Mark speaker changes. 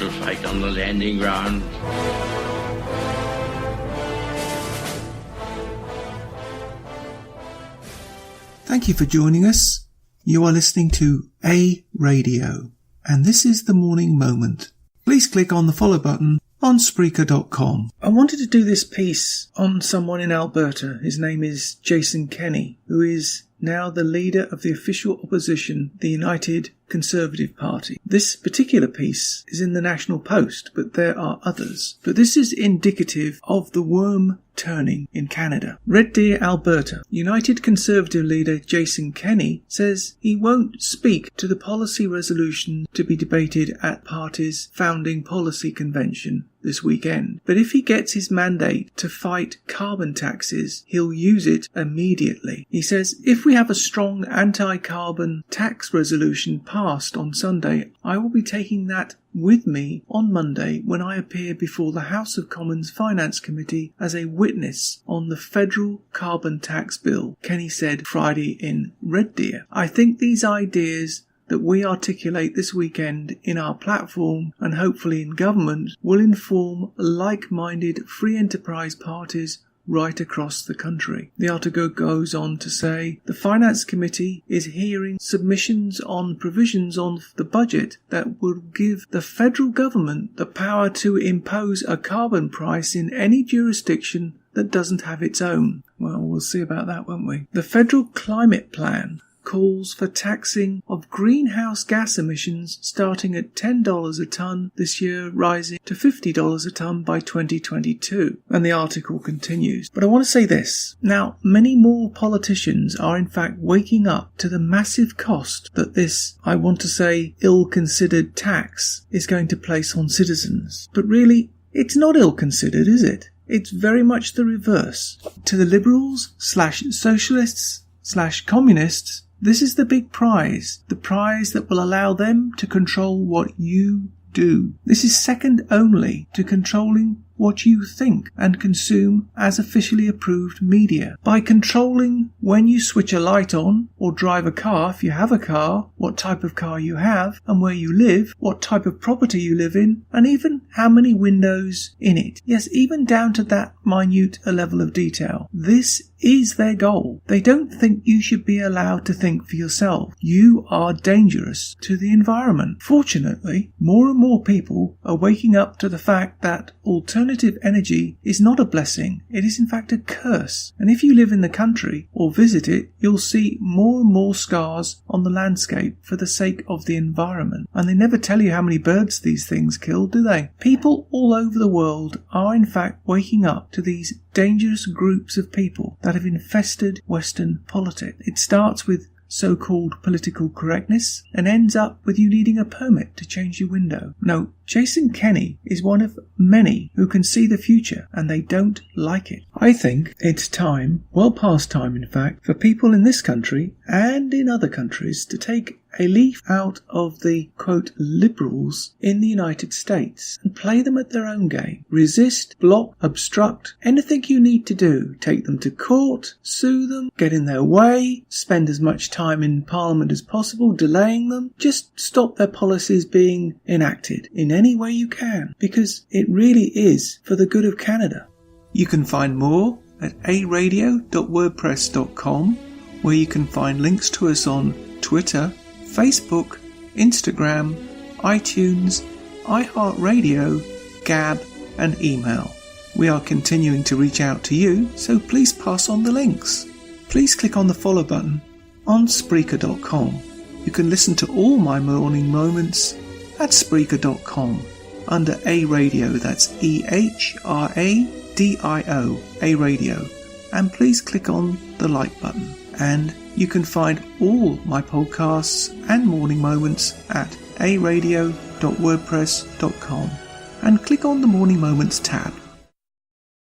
Speaker 1: to fight on the landing ground.
Speaker 2: Thank you for joining us. You are listening to A Radio, and this is the Morning Moment. Please click on the follow button on Spreaker.com. I wanted to do this piece on someone in Alberta. His name is Jason Kenney, who is now the leader of the official opposition, the United Conservative Party. This particular piece is in the National Post, but there are others. But this is indicative of the worm turning in Canada. Red Deer, Alberta. United Conservative leader Jason Kenney says he won't speak to the policy resolution to be debated at party's founding policy convention this weekend. But if he gets his mandate to fight carbon taxes, he'll use it immediately. He says, if we have a strong anti-carbon tax resolution passed on Sunday, I will be taking that with me on Monday when I appear before the House of Commons Finance Committee as a witness on the federal carbon tax bill, Kenney said Friday in Red Deer. I think these ideas that we articulate this weekend in our platform and hopefully in government will inform like-minded free enterprise parties right across the country. The article goes on to say the Finance Committee is hearing submissions on provisions on the budget that will give the federal government the power to impose a carbon price in any jurisdiction that doesn't have its own. Well, we'll see about that, won't we? The Federal Climate Plan calls for taxing of greenhouse gas emissions starting at $10 a tonne this year, rising to $50 a tonne by 2022. And the article continues. But I want to say this. Now, many more politicians are in fact waking up to the massive cost that this, I want to say, ill-considered tax is going to place on citizens. But really, it's not ill-considered, is it? It's very much the reverse. To the liberals/socialists/communists, this is the big prize, the prize that will allow them to control what you do. This is second only to controlling what you think and consume as officially approved media. By controlling when you switch a light on or drive a car, if you have a car, what type of car you have and where you live, what type of property you live in, and even how many windows in it. Yes, even down to that minute a level of detail. This is their goal. They don't think you should be allowed to think for yourself. You are dangerous to the environment. Fortunately, more and more people are waking up to the fact that alternative energy is not a blessing. It is in fact a curse. And if you live in the country or visit it, you'll see more and more scars on the landscape for the sake of the environment. And they never tell you how many birds these things kill, do they? People all over the world are in fact waking up to these dangerous groups of people that have infested Western politics. It starts with so-called political correctness and ends up with you needing a permit to change your window. No, Jason Kenney is one of many who can see the future and they don't like it. I think it's time, well past time in fact, for people in this country and in other countries to take a leaf out of the, quote, liberals in the United States and play them at their own game. Resist, block, obstruct, anything you need to do. Take them to court, sue them, get in their way, spend as much time in Parliament as possible delaying them. Just stop their policies being enacted in any way you can, because it really is for the good of Canada. You can find more at aradio.wordpress.com, where you can find links to us on Twitter, Facebook, Instagram, iTunes, iHeartRadio, Gab and email. We are continuing to reach out to you, so please pass on the links. Please click on the follow button on Spreaker.com. You can listen to all my morning moments at Spreaker.com under A Radio, that's EHRADIO, A Radio. And please click on the like button. And you can find all my podcasts and morning moments at aradio.wordpress.com and click on the Morning Moments tab.